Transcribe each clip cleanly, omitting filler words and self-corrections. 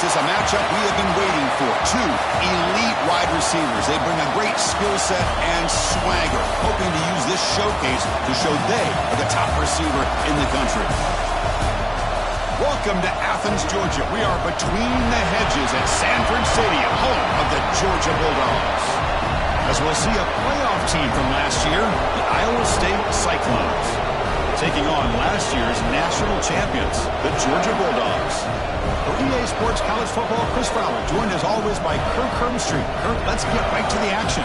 This is a matchup we have been waiting for. Two elite wide receivers. They bring a great skill set and swagger, hoping to use this showcase to show they are the top receiver in the country. Welcome to Athens, Georgia. We are between the hedges at Sanford Stadium, home of the Georgia Bulldogs. As we'll see a playoff team from last year, the Iowa State Cyclones, taking on last year's national champions, the Georgia Bulldogs. For EA Sports College Football, Chris Fowler, joined as always by Kirk Hermstreet. Kirk, let's get right to the action.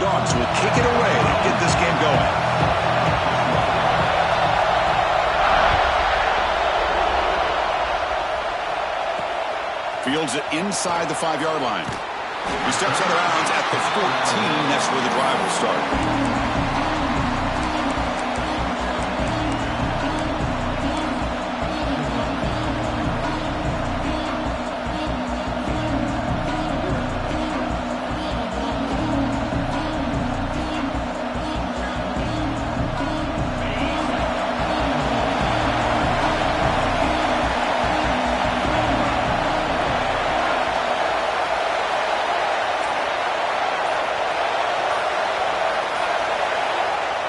Dogs will kick it away to get this game going. Fields it inside the 5-yard line. He steps out of bounds at the 14. That's where the drive will start.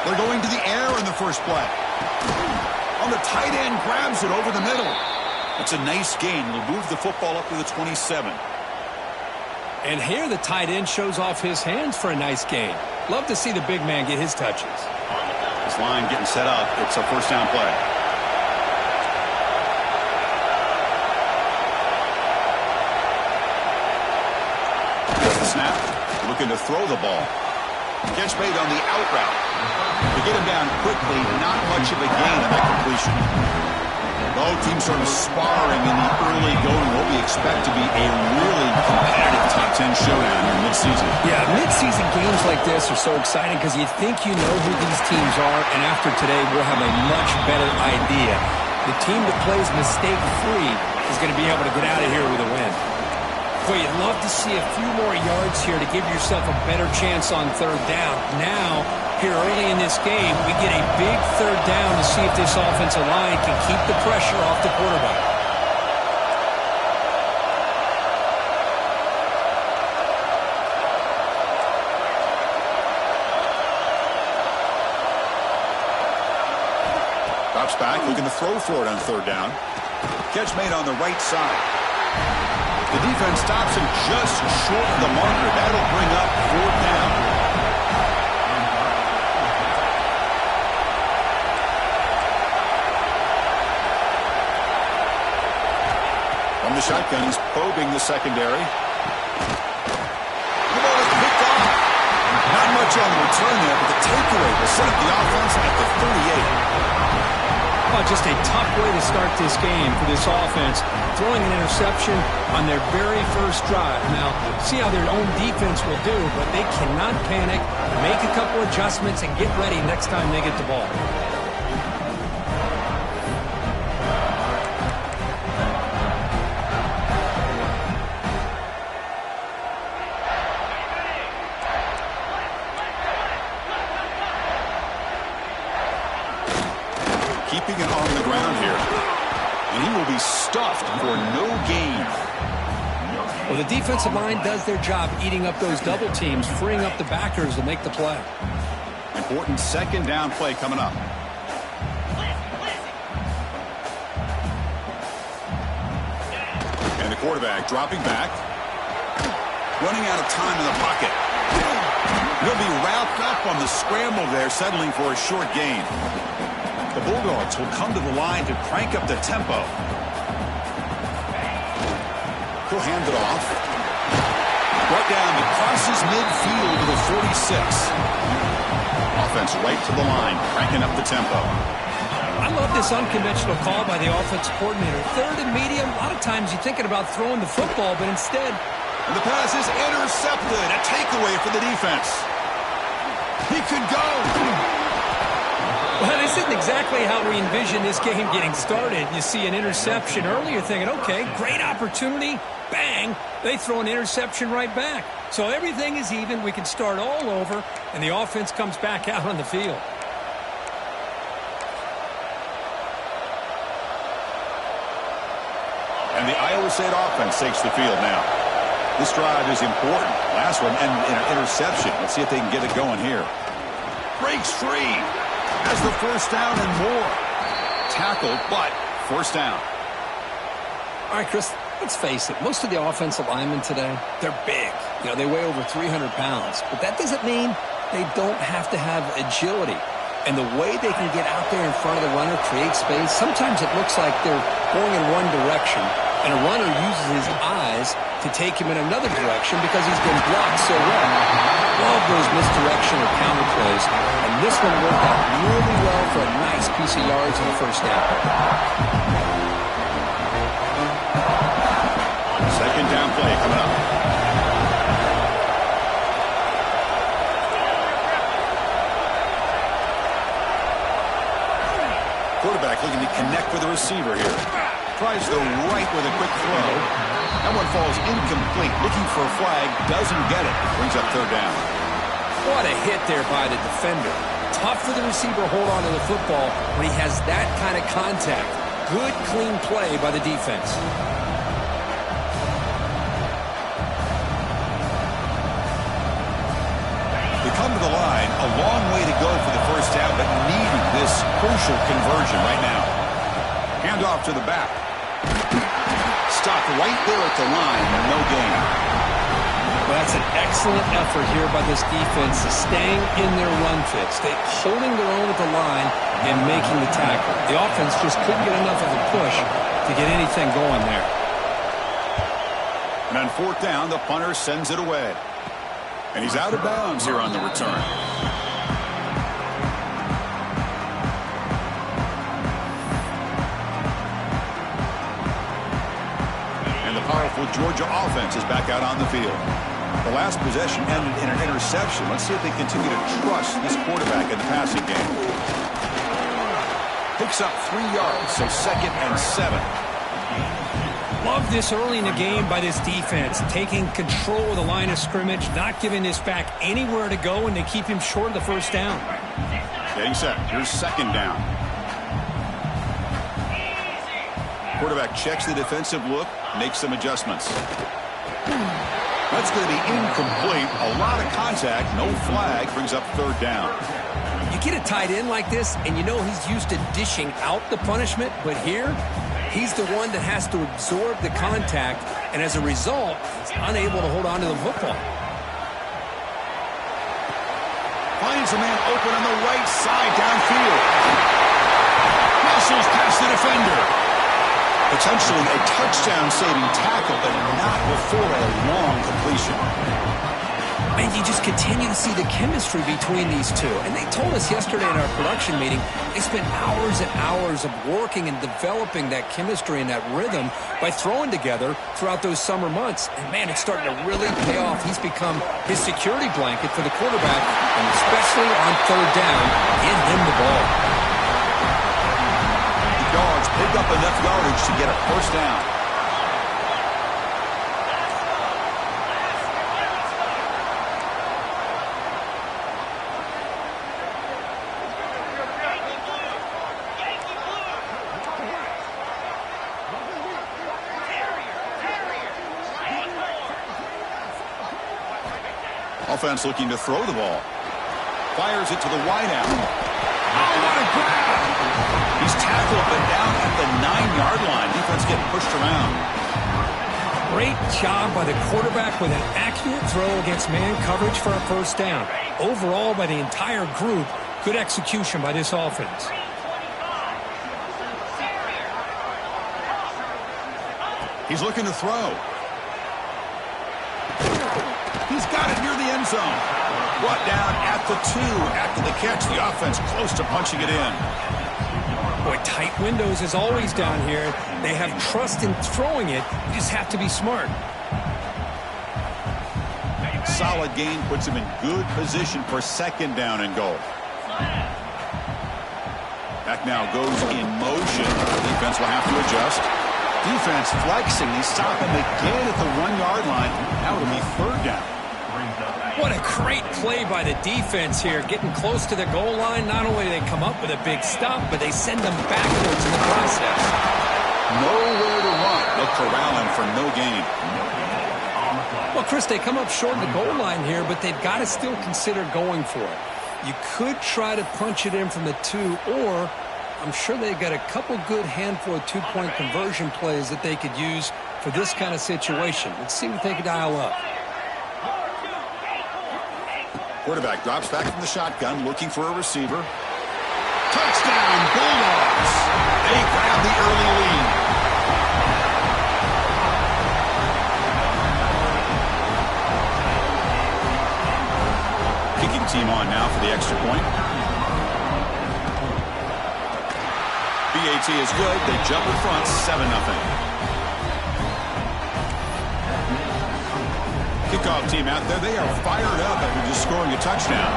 They're going to the air in the first play. On the tight end, grabs it over the middle. It's a nice gain. Will move the football up to the 27. And here the tight end shows off his hands for a nice gain. Love to see the big man get his touches. This line getting set up. It's a first down play. Gets the snap. Looking to throw the ball. Catch made on the out route. To get him down quickly, not much of a gain on that completion. Both teams sort of sparring in the early going. What we expect to be a really competitive top 10 showdown in midseason. Yeah, midseason games like this are so exciting because you think you know who these teams are, and after today we'll have a much better idea. The team that plays mistake-free is going to be able to get out of here with a win. Boy, you'd love to see a few more yards here to give yourself a better chance on third down. Now, here early in this game, we get a big third down to see if this offensive line can keep the pressure off the quarterback. Drops back, looking to throw for it on third down. Catch made on the right side. The defense stops him just short of the marker. That'll bring up fourth down. From the shotgun, he's probing the secondary. The ball is picked off. Not much on the return there, but the takeaway will set up the offense at the 38. Oh, just a tough way to start this game for this offense. Throwing an interception on their very first drive. Now, see how their own defense will do, but they cannot panic, make a couple adjustments, and get ready next time they get the ball. Keeping it on the ground here. And he will be stuffed for no gain. Well, the defensive line does their job eating up those double teams, freeing up the backers to make the play. Important second down play coming up. And the quarterback dropping back. Running out of time in the pocket. He'll be wrapped up on the scramble there, settling for a short gain. The Bulldogs will come to the line to crank up the tempo. He'll hand it off. Right down, it crosses midfield to the 46. Offense right to the line, cranking up the tempo. I love this unconventional call by the offensive coordinator. Third and medium, a lot of times you're thinking about throwing the football, but instead... And the pass is intercepted. A takeaway for the defense. He could go. Well, this isn't exactly how we envision this game getting started. You see an interception early, you're thinking, okay, great opportunity. Bang, they throw an interception right back. So everything is even. We can start all over, and the offense comes back out on the field. And the Iowa State offense takes the field now. This drive is important. Last one ended in an interception. Let's see if they can get it going here. Breaks free. Has the first down and more. Tackled, but first down. All right, Chris, let's face it. Most of the offensive linemen today, they're big. You know, they weigh over 300 pounds. But that doesn't mean they don't have to have agility. And the way they can get out there in front of the runner, create space, sometimes it looks like they're going in one direction, and a runner uses his eyes to take him in another direction because he's been blocked so well. Love those misdirection or counter plays, and this one worked out really well for a nice piece of yards on the first down. Second down play coming up. Quarterback looking to connect with the receiver here. Tries the right with a quick throw. That one falls incomplete. Looking for a flag. Doesn't get it. Brings up third down. What a hit there by the defender. Tough for the receiver to hold on to the football when he has that kind of contact. Good, clean play by the defense. They come to the line. A long way to go for the first down, but needing this crucial conversion right now. Hand off to the back. Stopped right there at the line. No gain. Well, that's an excellent effort here by this defense, staying in their run fits. They're holding their own at the line and making the tackle. The offense just couldn't get enough of a push to get anything going there. And on fourth down, the punter sends it away. And he's out of bounds here on the return. And the powerful Georgia offense is back out on the field. The last possession ended in an interception. Let's see if they continue to trust this quarterback in the passing game. Picks up 3 yards, so 2nd and 7. Love this early in the game by this defense, taking control of the line of scrimmage, not giving this back anywhere to go, and they keep him short of the first down. Getting set. Here's 2nd down. Quarterback checks the defensive look, makes some adjustments. That's going to be incomplete. A lot of contact, no flag, brings up 3rd down. You get a tight end like this, and you know he's used to dishing out the punishment, but here, he's the one that has to absorb the contact, and as a result, he's unable to hold on to the football. Finds a man open on the right side downfield. Muscles past the defender. Potentially a touchdown-saving tackle, but not before a long completion. And you just continue to see the chemistry between these two. And they told us yesterday in our production meeting, they spent hours and hours of working and developing that chemistry and that rhythm by throwing together throughout those summer months. And, man, it's starting to really pay off. He's become his security blanket for the quarterback, and especially on 3rd down, get him the ball. The Dogs pick up enough yardage to get a first down. Offense looking to throw the ball. Fires it to the wideout. Oh, what a grab! He's tackled, but down at the 9-yard line. Defense getting pushed around. Great job by the quarterback with an accurate throw against man coverage for a first down. Overall, by the entire group, good execution by this offense. He's looking to throw. He's got it near the end zone. Brought down at the 2 after the catch. The offense close to punching it in. Boy, tight windows is always down here. They have trust in throwing it. You just have to be smart. Solid gain puts him in good position for 2nd down and goal. Back now goes in motion. Defense will have to adjust. Defense flexing. They stop him again at the 1-yard line. Now it'll be third down. What a great play by the defense here. Getting close to the goal line, not only do they come up with a big stop, but they send them backwards in the process. Nowhere to run. They'll corral him for no gain. Well, Chris, they come up short of the goal line here, but they've got to still consider going for it. You could try to punch it in from the 2, or I'm sure they've got a couple good handful of 2-point conversion plays that they could use for this kind of situation. Let's see what they can dial up. Quarterback drops back from the shotgun, looking for a receiver. Touchdown, Bulldogs! They grab the early lead. Kicking team on now for the extra point. BAT is good. They jump in front, 7-0. Kickoff team out there. They are fired up after just scoring a touchdown.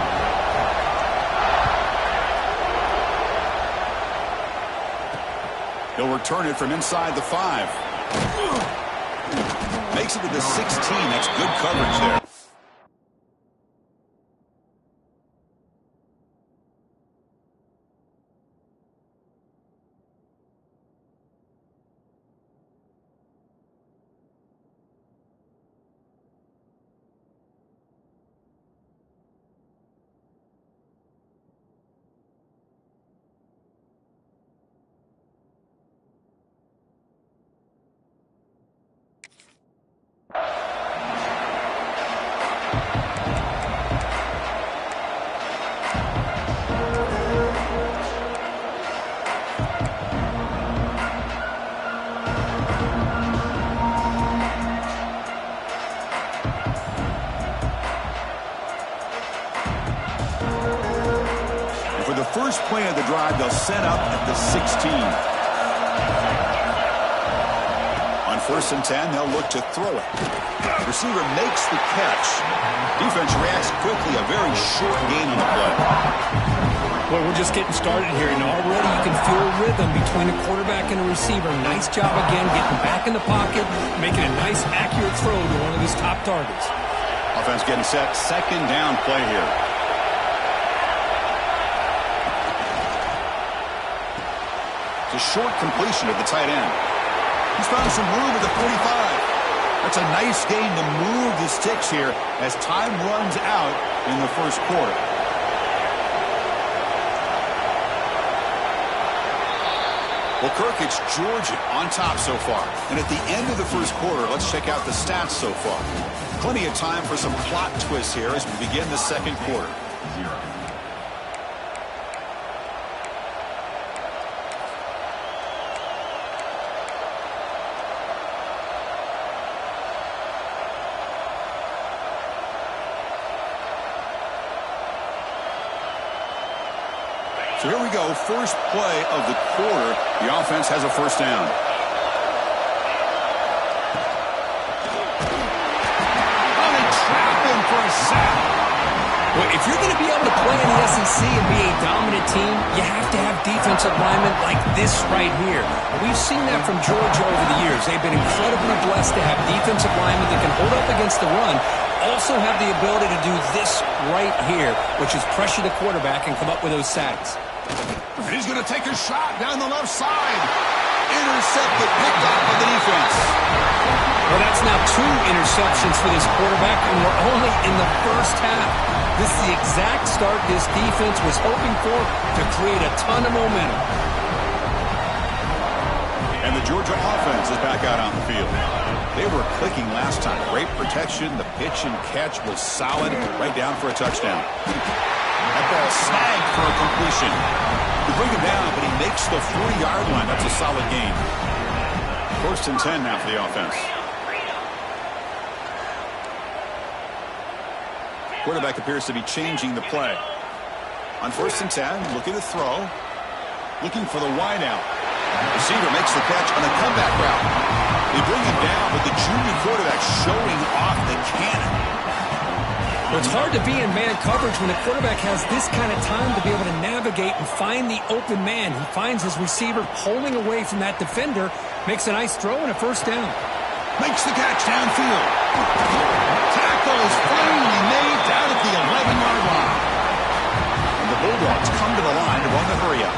He'll return it from inside the 5. Makes it to the 16. That's good coverage there. First play of the drive, they'll set up at the 16. On 1st and 10, they'll look to throw it. Receiver makes the catch. Defense reacts quickly. A very short gain on the play. Well, we're just getting started here, and already you can feel a rhythm between a quarterback and a receiver. Nice job again getting back in the pocket, making a nice, accurate throw to one of his top targets. Offense getting set. 2nd down play here. A short completion of the tight end. He's found some room at the 45. That's a nice gain to move the sticks here as time runs out in the first quarter. Well, Kirk, it's Georgia on top so far. And at the end of the first quarter, let's check out the stats so far. Plenty of time for some plot twists here as we begin the second quarter. So here we go, first play of the quarter. The offense has a first down. Oh, they trap him for a sack. Well, if you're going to be able to play in the SEC and be a dominant team, you have to have defensive linemen like this right here. We've seen that from Georgia over the years. They've been incredibly blessed to have defensive linemen that can hold up against the run, also have the ability to do this right here, which is pressure the quarterback and come up with those sacks. He's going to take a shot down the left side. Intercepted, picked off by the defense. Well, that's now 2 interceptions for this quarterback, and we're only in the first half. This is the exact start this defense was hoping for to create a ton of momentum. And the Georgia offense is back out on the field. They were clicking last time. Great protection. The pitch and catch was solid. Right down for a touchdown. That ball snagged for a completion. They bring him down, but he makes the 40-yard line. That's a solid gain. 1st and 10 now for the offense. Quarterback appears to be changing the play. On 1st and 10, looking to throw. Looking for the wideout. Receiver makes the catch on the comeback route. They bring him down, but the junior quarterback showing off the cannon. Well, it's hard to be in man coverage when the quarterback has this kind of time to be able to navigate and find the open man. He finds his receiver pulling away from that defender, makes a nice throw and a first down. Makes the catch downfield. Tackle is finally made down at the 11-yard line. And the Bulldogs come to the line to run the hurry-up.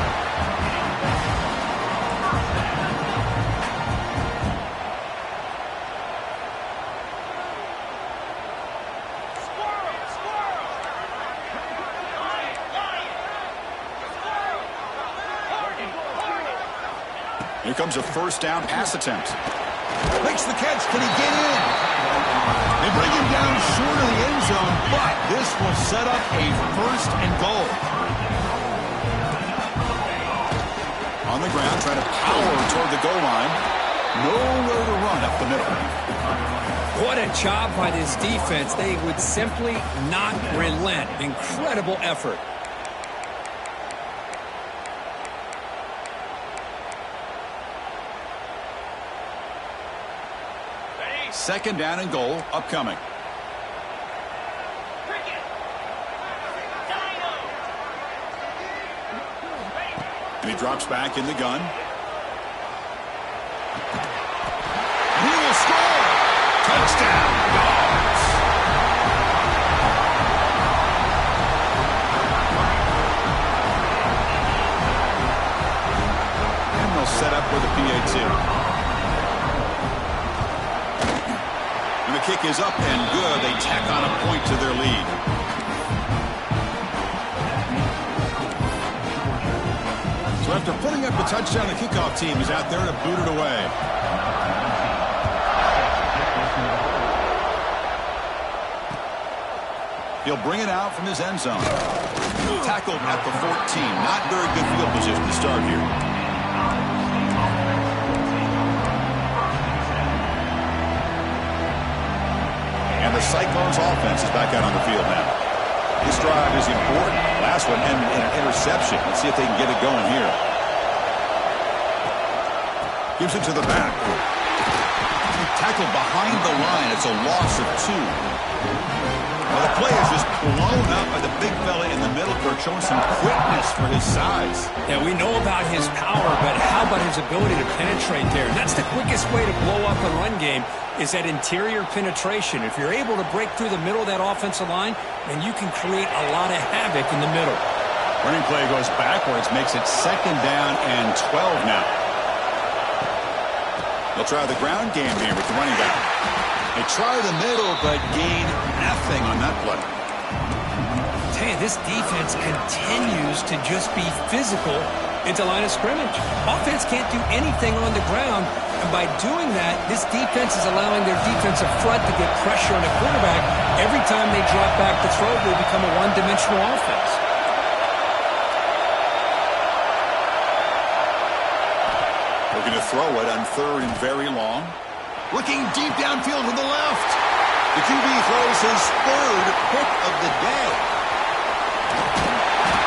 Here comes a first down pass attempt. Makes the catch. Can he get in? They bring him down short of the end zone, but this will set up a first and goal. On the ground, trying to power toward the goal line. Nowhere to run up the middle. What a job by this defense. They would simply not relent. Incredible effort. Second down and goal upcoming. And he drops back in the gun. He will score! Touchdown, Dogs! And they'll set up with a PAT. The kick is up and good. They tack on a point to their lead. So after putting up the touchdown, the kickoff team is out there to boot it away. He'll bring it out from his end zone. Tackled at the 14. Not very good field position to start here. And the Cyclones offense is back out on the field now. This drive is important. Last one ended in an interception. Let's see if they can get it going here. Gives it to the back. Tackled behind the line. It's a loss of 2. Well, the play is just blown up by the big fella in the middle, Kirk, showing some quickness for his size. Yeah, we know about his power, but how about his ability to penetrate there? That's the quickest way to blow up a run game, is that interior penetration. If you're able to break through the middle of that offensive line, then you can create a lot of havoc in the middle. Running play goes backwards, makes it second down and 12 now. They'll try the ground game here with the running back. They try the middle, but gain nothing on that play. I tell you, this defense continues to just be physical into line of scrimmage. Offense can't do anything on the ground, and by doing that, this defense is allowing their defensive front to get pressure on the quarterback. Every time they drop back to throw, they become a one-dimensional offense. Looking to throw it on third and very long. Looking deep downfield to the left. The QB throws his third pick of the day.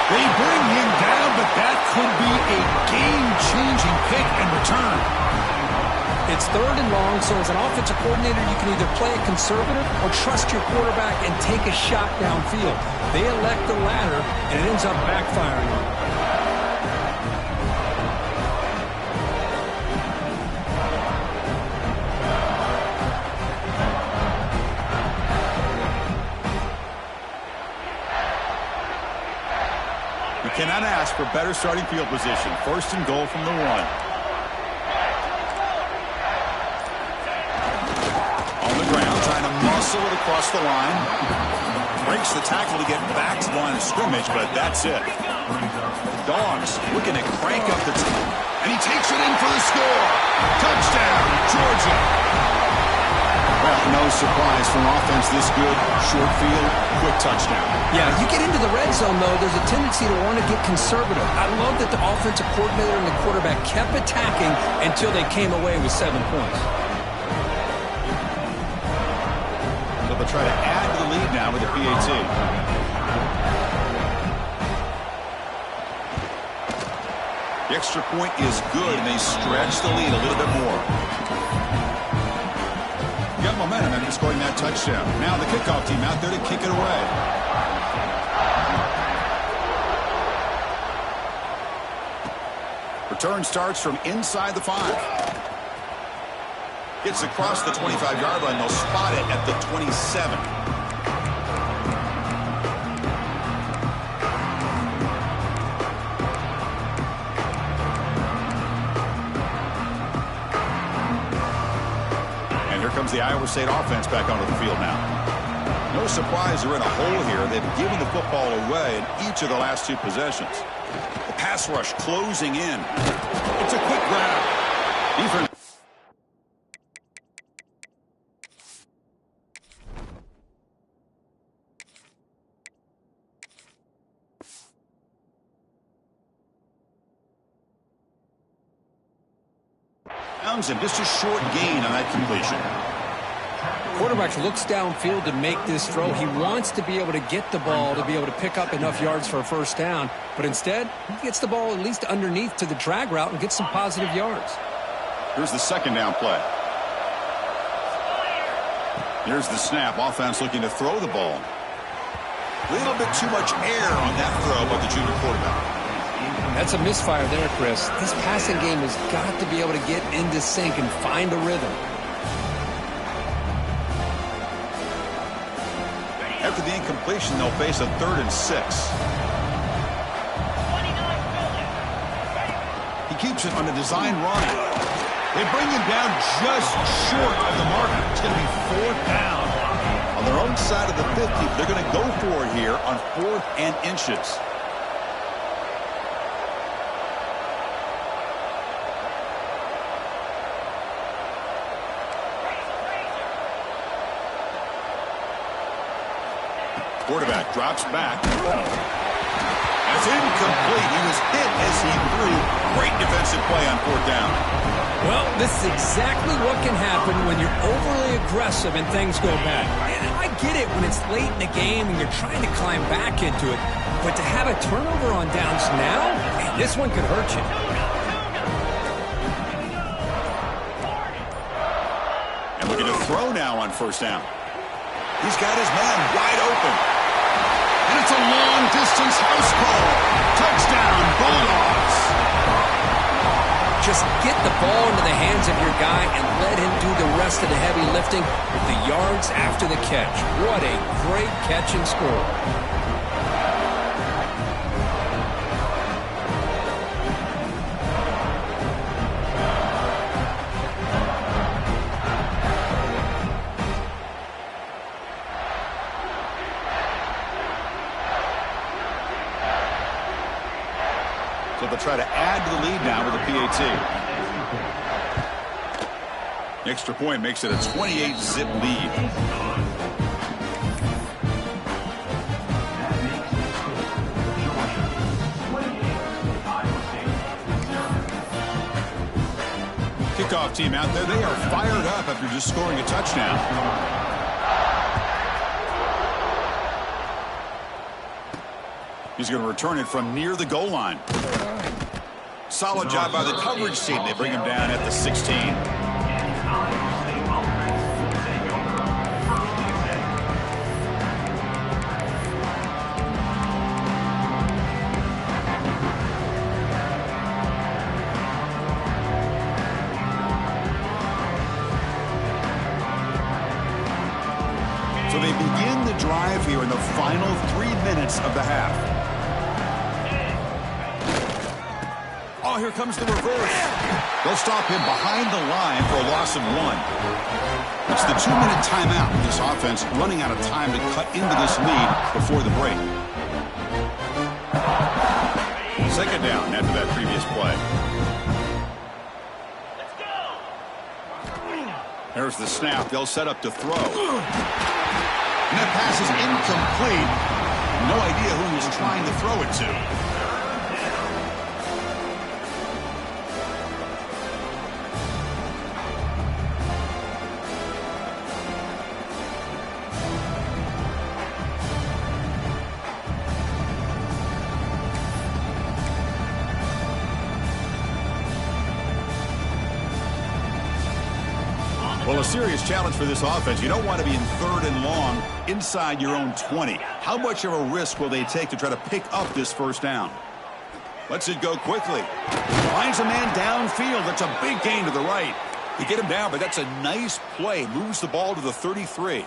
They bring him down, but that could be a game-changing pick and return. It's third and long, so as an offensive coordinator, you can either play it conservative or trust your quarterback and take a shot downfield. They elect the latter, and it ends up backfiring on them. Cannot ask for better starting field position. First and goal from the 1. On the ground, trying to muscle it across the line. Breaks the tackle to get back to the line of scrimmage, but that's it. Dogs looking to crank up the team. And he takes it in for the score. Touchdown, Georgia. Well, no surprise from offense this good. Short field, quick touchdown. Yeah, you get into the red zone, though, there's a tendency to want to get conservative. I love that the offensive coordinator and the quarterback kept attacking until they came away with 7 points. So they'll try to add to the lead now with a PAT. The extra point is good, and they stretch the lead a little bit more. Got momentum after scoring that touchdown. Now the kickoff team out there to kick it away. Return starts from inside the 5. Gets across the 25-yard line. They'll spot it at the 27. Comes the Iowa State offense back onto the field now. No surprise they're in a hole here. They've given the football away in each of the last 2 possessions. The pass rush closing in. It's a quick grab. Defense. And just a short gain on that completion. Quarterback looks downfield to make this throw. He wants to be able to get the ball to be able to pick up enough yards for a first down, but instead he gets the ball at least underneath to the drag route and gets some positive yards. Here's the second down play. Here's the snap. Offense looking to throw the ball. A little bit too much air on that throw by the junior quarterback. That's a misfire there, Chris. This passing game has got to be able to get into sync and find a rhythm. After the incompletion, they'll face a 3rd and 6. He keeps it on a design run. They bring him down just short of the mark. It's going to be 4th down. On their own side of the 50, they're going to go for it here on 4th and inches. Quarterback drops back. That's incomplete. He was hit as he threw. Great defensive play on 4th down. Well, this is exactly what can happen when you're overly aggressive and things go bad. And I get it when it's late in the game and you're trying to climb back into it. But to have a turnover on downs now, man, this one could hurt you. And looking to throw now on 1st down. He's got his man wide open. And it's a long-distance house call. Touchdown, Bulldogs. Just get the ball into the hands of your guy and let him do the rest of the heavy lifting with the yards after the catch. What a great catch and score. So they'll try to add to the lead now with a PAT. The extra point makes it a 28-zip lead. Kickoff team out there. They are fired up after just scoring a touchdown. He's going to return it from near the goal line. Solid job by the coverage team. They bring him down at the 16. So they begin the drive here in the final 3 minutes of the half. Oh, here comes the reverse. They'll stop him behind the line for a loss of 1. It's the 2-minute timeout with this offense running out of time to cut into this lead before the break. Second down after that previous play. There's the snap. They'll set up to throw. And that pass is incomplete. No idea who he's trying to throw it to. Well, Well, a serious challenge for this offense. You don't want to be in 3rd and long inside your own 20. How much of a risk will they take to try to pick up this first down? Lets it go quickly. Finds a man downfield. That's a big gain to the right. They get him down, but that's a nice play. Moves the ball to the 33.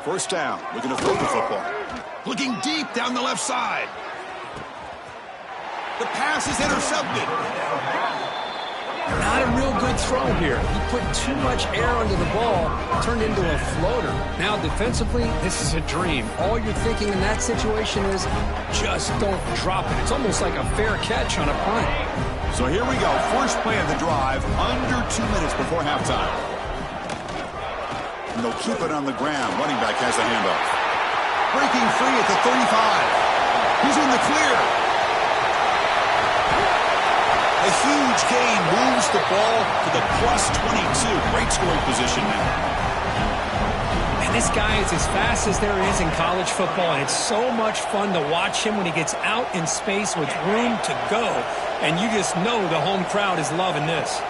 First down. Looking to throw the football. Looking deep down the left side. The pass is intercepted. Not a real good throw here. He put too much air under the ball, turned into a floater. Now, defensively, this is a dream. All you're thinking in that situation is just don't drop it. It's almost like a fair catch on a punt. So here we go. First play of the drive, under 2 minutes before halftime. And they'll keep it on the ground. Running back has the handoff. Breaking free at the 35. He's in the clear. A huge gain moves the ball to the +22. Great scoring position now. And this guy is as fast as there is in college football, and it's so much fun to watch him when he gets out in space with room to go. And you just know the home crowd is loving this.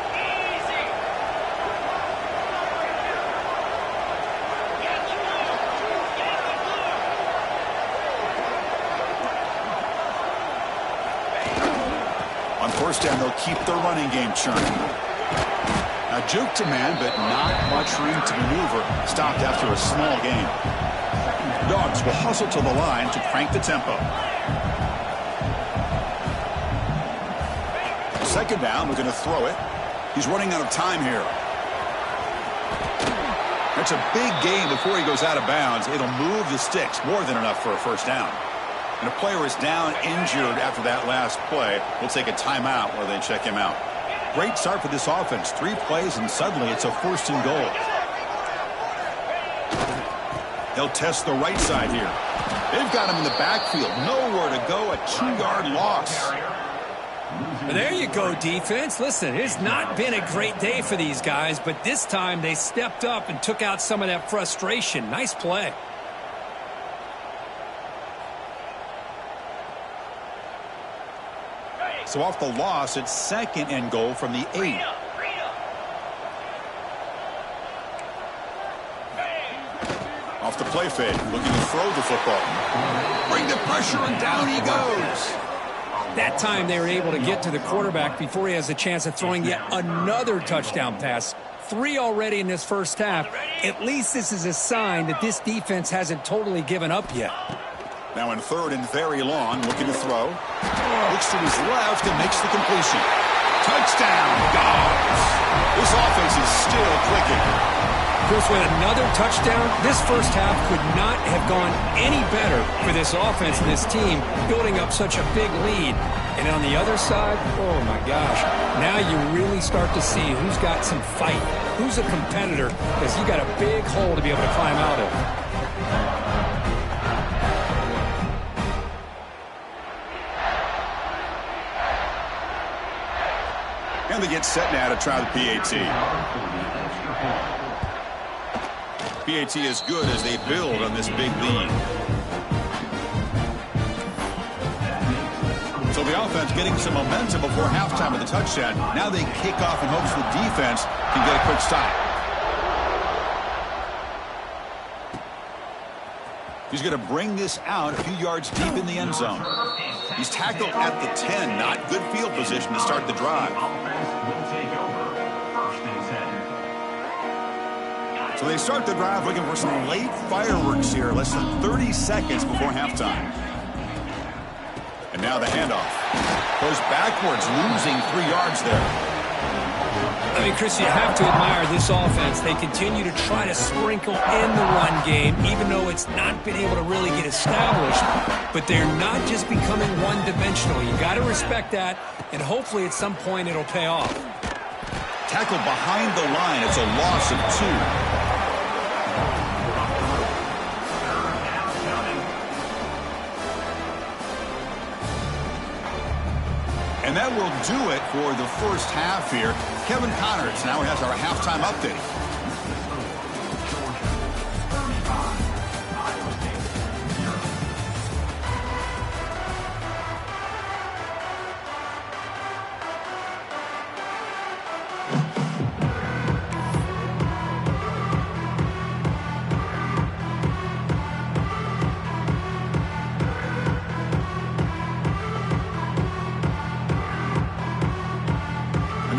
First down, they'll keep their running game churning. Now, juke to man, but not much room to maneuver. Stopped after a small gain. Dogs will hustle to the line to crank the tempo. Second down, we're going to throw it. He's running out of time here. That's a big gain before he goes out of bounds. It'll move the sticks, more than enough for a first down. And a player is down injured after that last play. We'll take a timeout where they check him out. Great start for this offense. 3 plays, and suddenly it's a 1st and goal. They'll test the right side here. They've got him in the backfield. Nowhere to go. A 2-yard loss. There you go, defense. Listen, it's not been a great day for these guys, but this time they stepped up and took out some of that frustration. Nice play. So off the loss, it's 2nd and goal from the 8. Off the play fake, looking to throw the football. Bring the pressure, and down he goes. That time they were able to get to the quarterback before he has a chance of throwing yet another touchdown pass. 3 already in this first half. At least this is a sign that this defense hasn't totally given up yet. Now in 3rd and very long, looking to throw. Looks to his left and makes the completion. Touchdown, Dogs. This offense is still clicking. Chris, with another touchdown, this first half could not have gone any better for this offense and this team, building up such a big lead. And on the other side, oh my gosh, now you really start to see who's got some fight, who's a competitor, because you got a big hole to be able to climb out of. And they get set now to try the PAT. PAT is good as they build on this big lead. So the offense getting some momentum before halftime with the touchdown. Now they kick off in hopes the defense can get a quick stop. He's going to bring this out a few yards deep in the end zone. He's tackled at the 10. Not good field position to start the drive. So they start the drive looking for some late fireworks here. Less than 30 seconds before halftime. And now the handoff. Goes backwards, losing 3 yards there. I mean, Chris, you have to admire this offense. They continue to try to sprinkle in the run game, even though it's not been able to really get established. But they're not just becoming one-dimensional. You got to respect that, and hopefully at some point it'll pay off. Tackle behind the line. It's a loss of 2. And that will do it for the first half here. Kevin Connors now has our halftime update.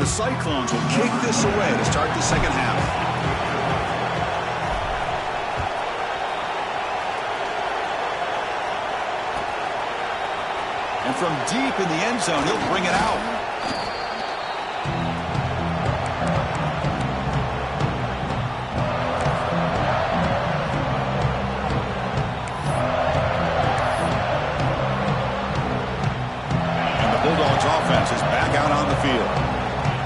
the Cyclones will kick this away to start the second half. And from deep in the end zone, he'll bring it out. And the Bulldogs offense is back out on the field.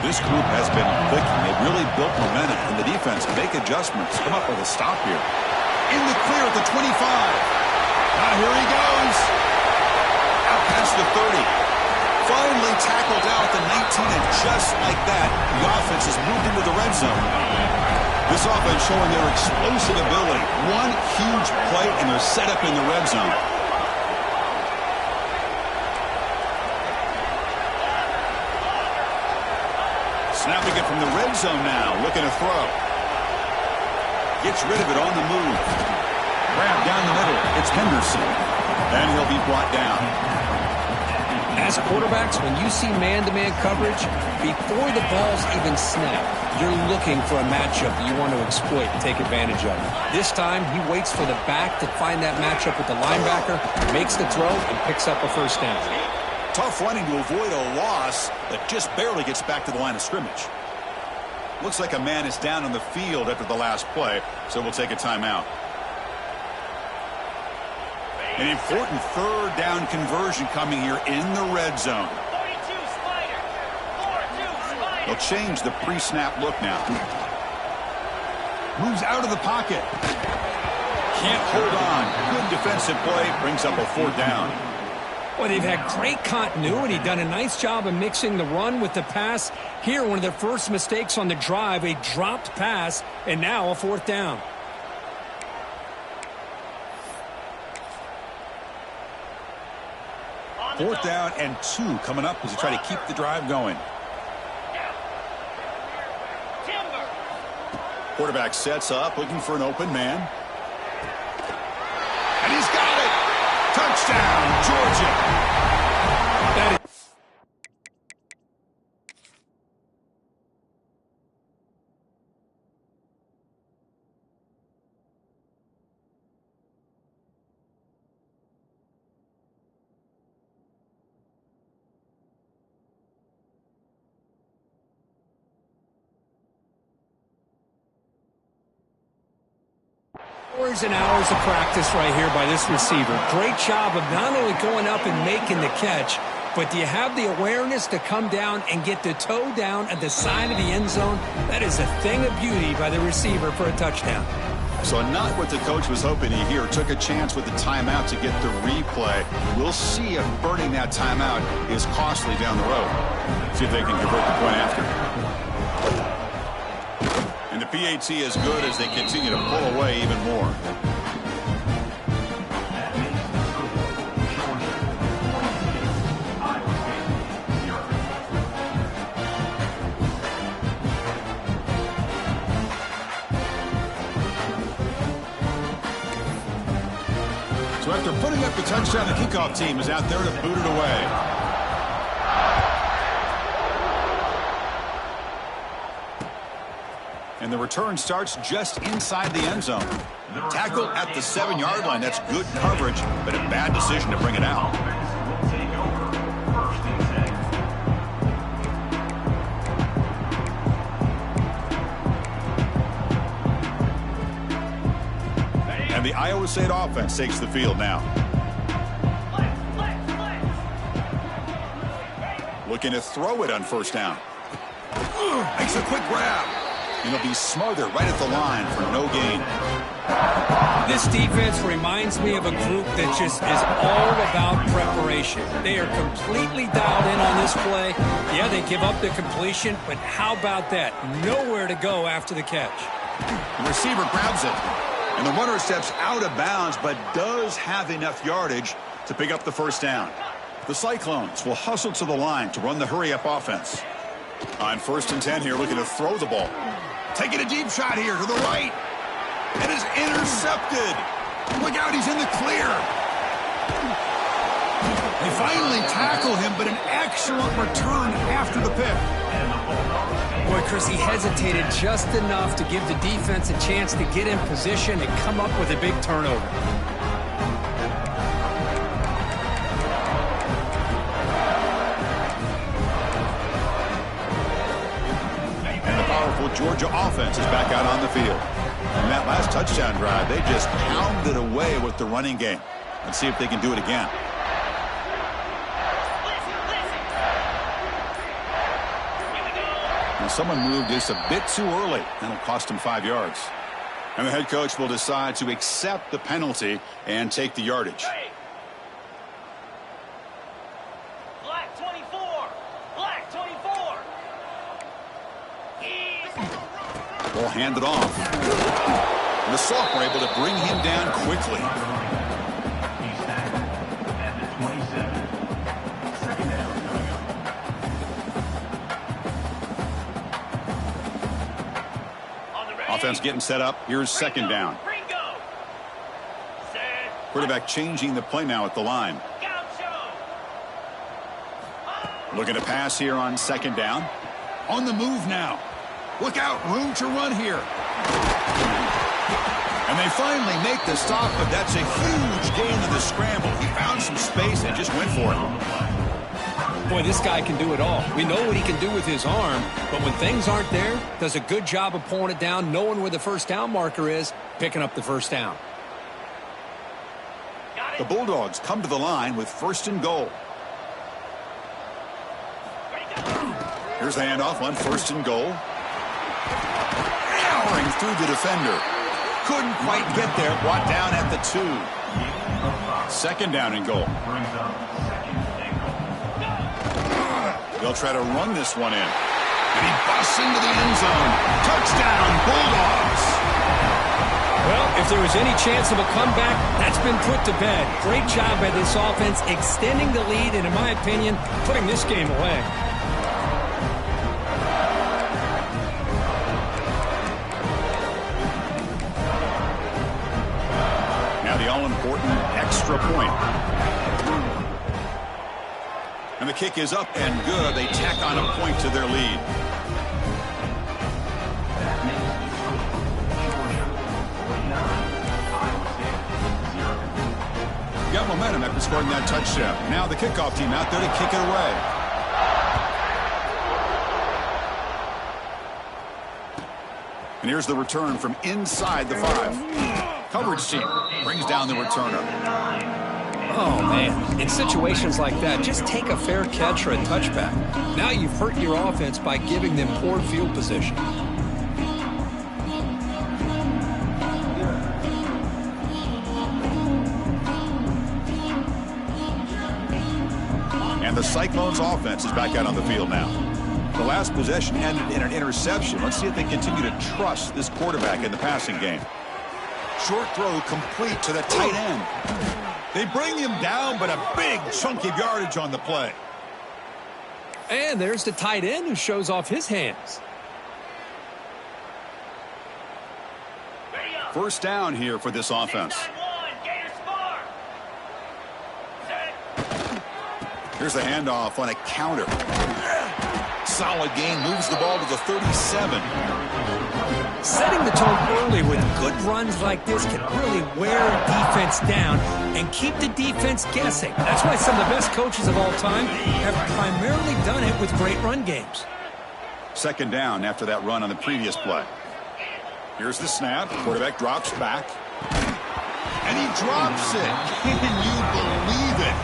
This group has been clicking. They've really built momentum, and the defense make adjustments. Come up with a stop here. In the clear at the 25. Now here he goes. Out past the 30. Finally tackled out at the 19, and just like that, the offense has moved into the red zone. This offense showing their explosive ability. One huge play, and they're set up in the red zone. Snapping it from the red zone now, looking to throw. Gets rid of it on the move. Grab down the middle. It's Henderson. And he'll be brought down. As quarterbacks, when you see man-to-man coverage, before the ball's even snapped, you're looking for a matchup that you want to exploit and take advantage of. This time, he waits for the back to find that matchup with the linebacker, makes the throw, and picks up a first down. Tough running to avoid a loss, but just barely gets back to the line of scrimmage. Looks like a man is down on the field after the last play, so we'll take a timeout. An important third down conversion coming here in the red zone. They'll change the pre-snap look now. Moves out of the pocket. Can't hold on. Good defensive play. Brings up a fourth down. Well, they've had great continuity, done a nice job of mixing the run with the pass. Here, one of their first mistakes on the drive, a dropped pass, and now a fourth down. Fourth down and 2 coming up as they try to keep the drive going. Quarterback sets up, looking for an open man. And he's got it! Touchdown, Georgia! That is hours and hours of practice right here by this receiver. Great job of not only going up and making the catch, but do you have the awareness to come down and get the toe down at the side of the end zone? That is a thing of beauty by the receiver for a touchdown. So not what the coach was hoping to hear. Took a chance with the timeout to get the replay. We'll see if burning that timeout is costly down the road. See if they can convert the point after. And the PAT is good as they continue to pull away even more. So after putting up the touchdown, the kickoff team is out there to boot it away. And the return starts just inside the end zone. Tackle at the 7-yard line. That's good coverage, but a bad decision to bring it out. And the Iowa State offense takes the field now. Looking to throw it on first down. Makes a quick grab. And he'll be smothered right at the line for no gain. This defense reminds me of a group that just is all about preparation. They are completely dialed in on this play. Yeah, they give up the completion, but how about that? Nowhere to go after the catch. The receiver grabs it. And the runner steps out of bounds, but does have enough yardage to pick up the first down. The Cyclones will hustle to the line to run the hurry-up offense. On 1st and 10 here, looking to throw the ball. Taking a deep shot here to the right. It is intercepted. Look out, he's in the clear. They finally tackle him, but an excellent return after the pick. Boy, Chris, he hesitated just enough to give the defense a chance to get in position and come up with a big turnover. And the powerful Georgia offense is back out on the field. In that last touchdown drive, they just pounded away with the running game. Let's see if they can do it again. Someone moved this a bit too early. That'll cost him 5 yards. And the head coach will decide to accept the penalty and take the yardage. Black 24. Black 24. Ball handed off. And the sophomore able to bring him down quickly. Offense getting set up. Here's second down. Quarterback changing the play now at the line. Looking to pass here on second down. On the move now. Look out. Room to run here. And they finally make the stop, but that's a huge gain in the scramble. He found some space and just went for it. Boy, this guy can do it all. We know what he can do with his arm, but when things aren't there, does a good job of pulling it down, knowing where the first down marker is, picking up the first down. The Bulldogs come to the line with first and goal. Here's the handoff on first and goal. Powering through the defender. Couldn't quite get there. Brought down at the 2. Second down and goal. They'll try to run this one in. And he busts into the end zone. Touchdown, Bulldogs. Well, if there was any chance of a comeback, that's been put to bed. Great job by this offense extending the lead and, in my opinion, putting this game away. Now the all-important extra point. And the kick is up and good. They tack on a point to their lead. Got momentum after scoring that touchdown. Now the kickoff team out there to kick it away. And here's the return from inside the 5. Coverage team brings down the returner. Oh, man. In situations like that, just take a fair catch or a touchback. Now you've hurt your offense by giving them poor field position. And the Cyclones offense is back out on the field now. The last possession ended in an interception. Let's see if they continue to trust this quarterback in the passing game. Short throw complete to the tight end. They bring him down, but a big chunk of yardage on the play. And there's the tight end who shows off his hands. First down here for this offense. Here's the handoff on a counter. Solid gain, moves the ball to the 37. Setting the tone early with good runs like this can really wear a defense down and keep the defense guessing. That's why some of the best coaches of all time have primarily done it with great run games. Second down after that run on the previous play. Here's the snap. Quarterback drops back. And he drops it. Can you believe it?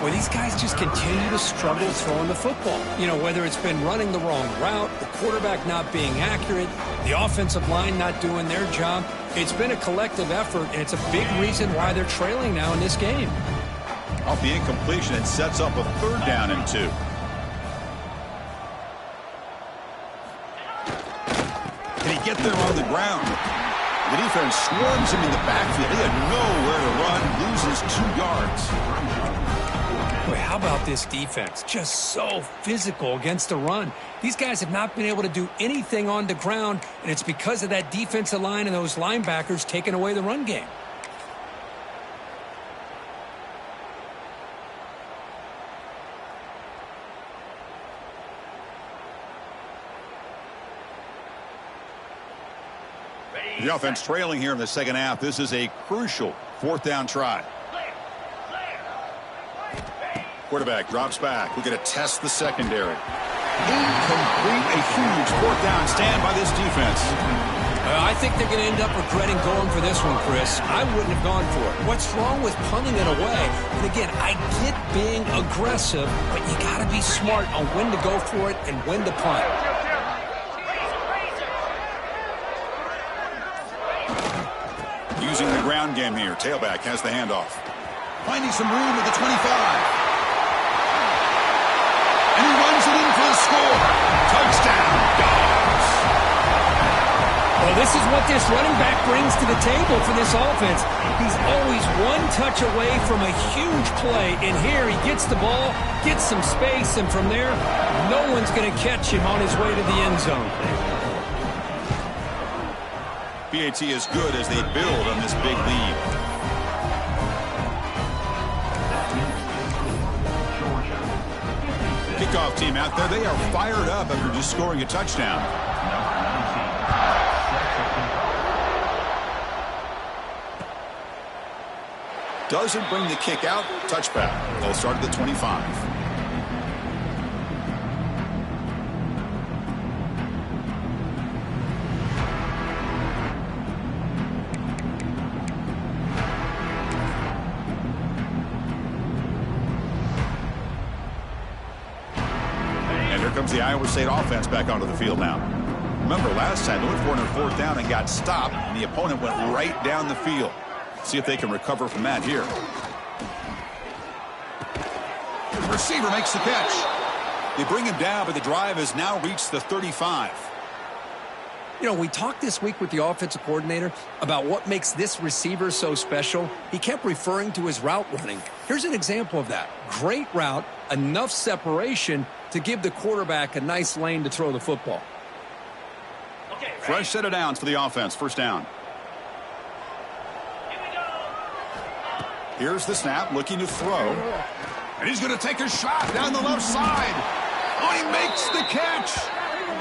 Well, these guys just continue to struggle throwing the football. You know, whether it's been running the wrong route, the quarterback not being accurate, the offensive line not doing their job. It's been a collective effort, and it's a big reason why they're trailing now in this game. Off the incompletion, it sets up a third down and 2. Can he get there on the ground? The defense swarms him in the backfield. He had nowhere to run, loses 2 yards. Boy, how about this defense? Just so physical against the run. These guys have not been able to do anything on the ground, and it's because of that defensive line and those linebackers taking away the run game. The offense trailing here in the second half. This is a crucial fourth down try. Quarterback drops back. We're going to test the secondary. Incomplete. A huge fourth down stand by this defense. I think they're going to end up regretting going for this one, Chris. I wouldn't have gone for it. What's wrong with punting it away? And again, I get being aggressive, but you got to be smart on when to go for it and when to punt. Using the ground game here. Tailback has the handoff. Finding some room at the 25. And he runs it in for the score. Touchdown, Dogs. Well, this is what this running back brings to the table for this offense. He's always one touch away from a huge play. And here he gets the ball, gets some space, and from there, no one's going to catch him on his way to the end zone. BAT is good as they build on this big lead. Kickoff team out there. They are fired up after just scoring a touchdown. Doesn't bring the kick out. Touchback. They'll start at the 25. Comes the Iowa State offense back onto the field now. Remember last time they went for it on fourth down and got stopped, and the opponent went right down the field. See if they can recover from that here. The receiver makes the catch. They bring him down, but the drive has now reached the 35. You know, we talked this week with the offensive coordinator about what makes this receiver so special. He kept referring to his route running. Here's an example of that. Great route, enough separation to give the quarterback a nice lane to throw the football. Okay, Fresh set of downs for the offense. First down. Here we go. Here's the snap, looking to throw. And he's going to take a shot down the left side. Oh, he makes the catch.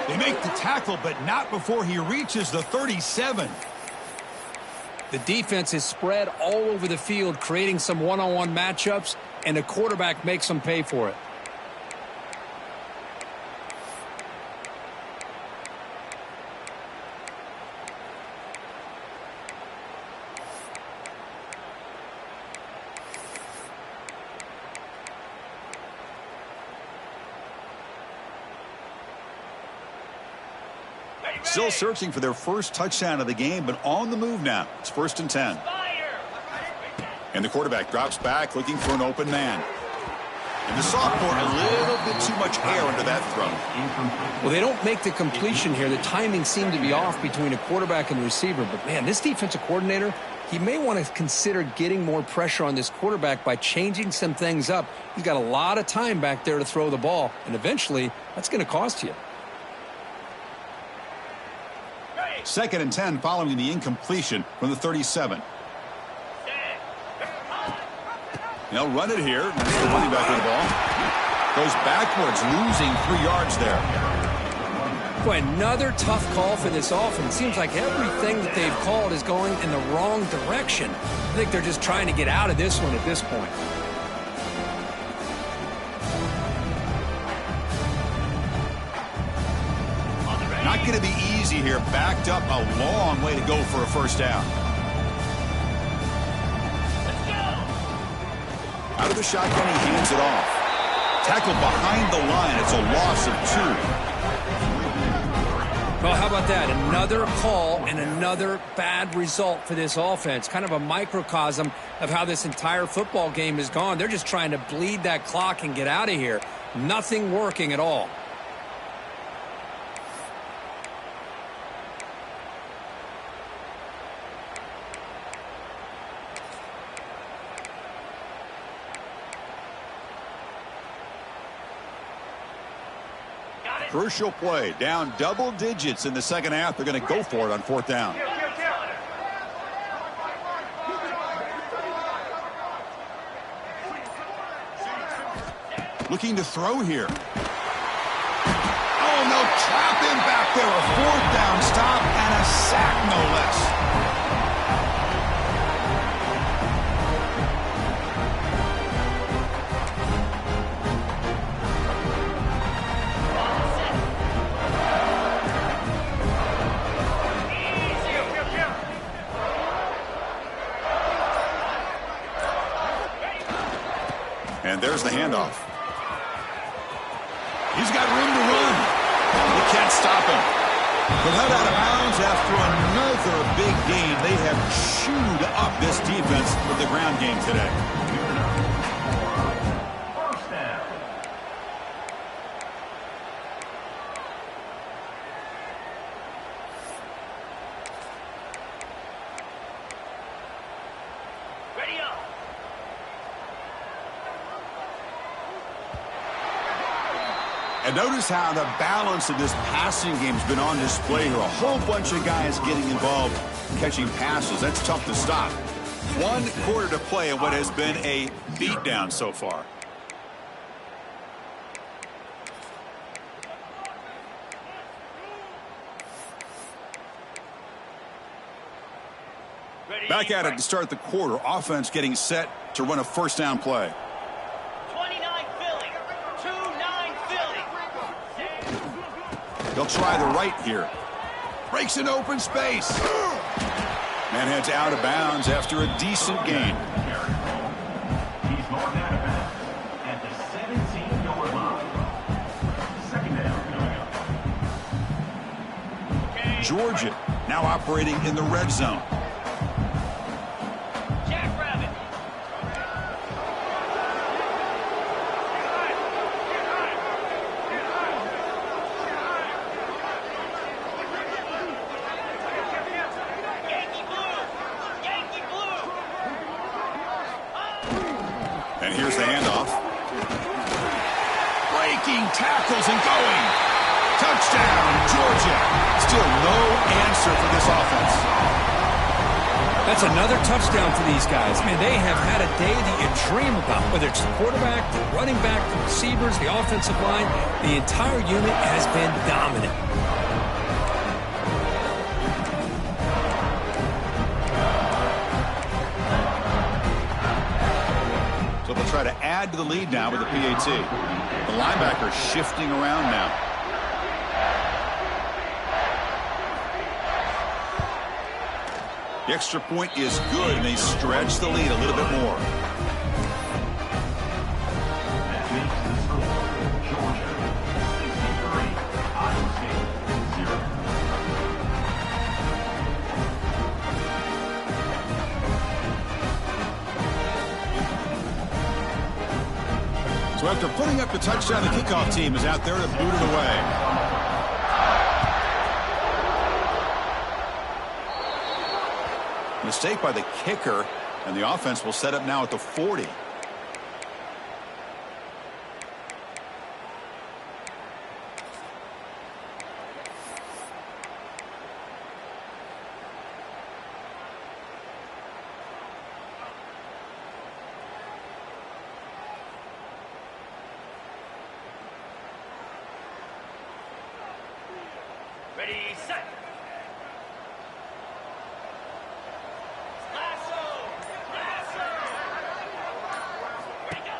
They make the tackle, but not before he reaches the 37. The defense is spread all over the field, creating some one-on-one matchups, and the quarterback makes them pay for it. Still searching for their first touchdown of the game, but on the move now. It's 1st and 10. And the quarterback drops back, looking for an open man. And the sophomore, a little bit too much air under that throw. Well, they don't make the completion here. The timing seemed to be off between a quarterback and the receiver. But, man, this defensive coordinator, he may want to consider getting more pressure on this quarterback by changing some things up. He's got a lot of time back there to throw the ball, and eventually that's going to cost you. 2nd and 10 following the incompletion from the 37. They'll run it here. That's the running back with the ball. Goes backwards, losing 3 yards there. Boy, another tough call for this offense. Seems like everything that they've called is going in the wrong direction. I think they're just trying to get out of this one at this point. Not going to be easy here. Backed up a long way to go for a first down. Out of the shotgun, he hands it off. Tackled behind the line. It's a loss of 2. Well, how about that? Another call and another bad result for this offense. Kind of a microcosm of how this entire football game has gone. They're just trying to bleed that clock and get out of here. Nothing working at all. Crucial play. Down double digits in the second half. They're going to go for it on 4th down. Looking to throw here. Oh, no. Trap him back there. A 4th down stop and a sack, no less. And there's the handoff. He's got room to run. They can't stop him. But out of bounds after another big gain. They have chewed up this defense with the ground game today. First down. Ready up. And notice how the balance of this passing game has been on display here. A whole bunch of guys getting involved catching passes. That's tough to stop. 1 quarter to play in what has been a beatdown so far. Ready. Back at it to start the quarter. Offense getting set to run a first down play. 29 Philly. 2-9 Philly. They'll try the right here. Breaks an open space. Man heads out of bounds after a decent gain. He's marked out of bounds at the 17-yard line. Second down coming up. Georgia now operating in the red zone. Jackrabbit. Yankee blue. Yankee blue. And here's the handoff. Breaking tackles and going. Touchdown, Georgia. Still no answer for this offense. That's another touchdown for these guys. Man, they have had a day that you dream about, whether it's the quarterback, the running back, the receivers, the offensive line. The entire unit has been dominant. So they'll try to add to the lead now with the PAT. The linebacker shifting around now. The extra point is good, and they stretch the lead a little bit more. That makes the score Georgia 63, Iowa State 0. So after putting up the touchdown, the kickoff team is out there to boot it away. Mistake by the kicker, and the offense will set up now at the 40. Ready, set.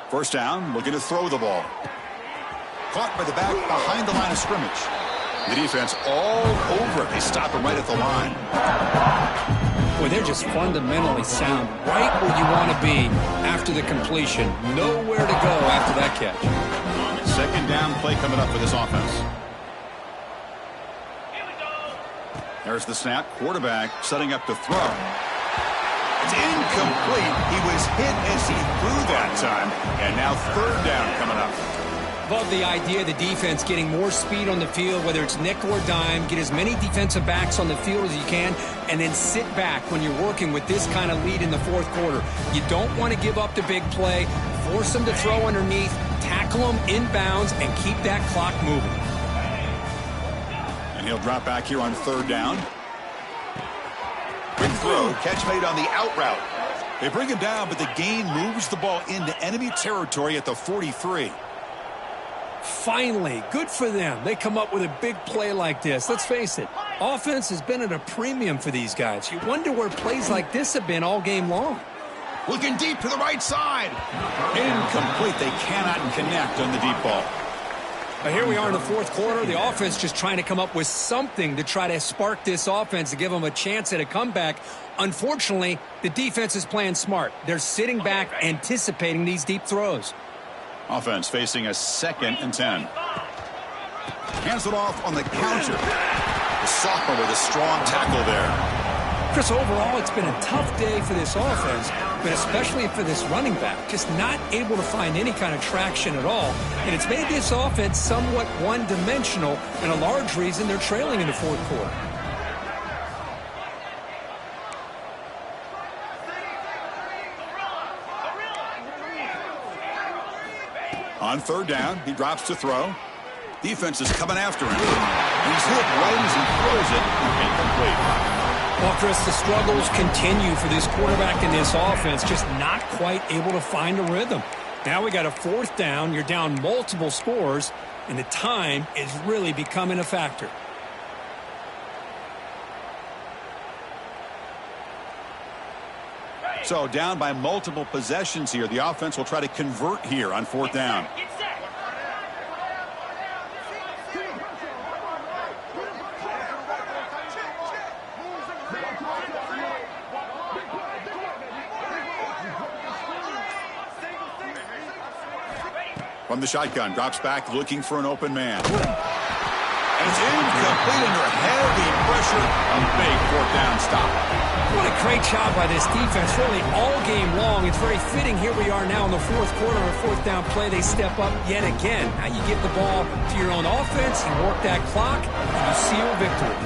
First down, looking to throw the ball. Caught by the back behind the line of scrimmage. The defense all over it. They stop him right at the line. Boy, they're just fundamentally sound, right where you want to be after the completion. Nowhere to go after that catch. Second down play coming up for this offense. Here we go. There's the snap. Quarterback setting up to throw. It's incomplete. He was hit as he threw that time. And now third down coming up. Love the idea of the defense getting more speed on the field, whether it's nickel or dime. Get as many defensive backs on the field as you can, and then sit back when you're working with this kind of lead in the fourth quarter. You don't want to give up the big play. Force them to throw underneath, tackle them inbounds, and keep that clock moving. And he'll drop back here on third down. Quick throw, catch made on the out route. They bring him down, but the gain moves the ball into enemy territory at the 43. Finally, good for them. They come up with a big play like this. Let's face it, Offense has been at a premium for these guys. You wonder where plays like this have been all game long. Looking deep to the right side. Incomplete. They cannot connect on the deep ball. But here we are in the fourth quarter. The offense just trying to come up with something to try to spark this offense to give them a chance at a comeback. Unfortunately, the defense is playing smart. They're sitting back, anticipating these deep throws. Offense facing a 2nd and 10. Hands it off on the counter. The sophomore with a strong tackle there. Chris, overall, it's been a tough day for this offense, but especially for this running back. Just not able to find any kind of traction at all. And it's made this offense somewhat one-dimensional, and a large reason they're trailing in the fourth quarter. On 3rd down, he drops to throw. Defense is coming after him. And he's hit right as he throws it. Incomplete. Well, Chris, the struggles continue for this quarterback in this offense, just not quite able to find a rhythm. Now we got a 4th down. You're down multiple scores, and the time is really becoming a factor. So down by multiple possessions here. The offense will try to convert here on 4th down. Get set. From the shotgun, drops back, looking for an open man. And it's incomplete under heavy pressure. A big 4th down stop. What a great job by this defense, really all game long. It's very fitting. Here we are now in the fourth quarter, a 4th down play. They step up yet again. Now you give the ball to your own offense, you work that clock, and you seal victory.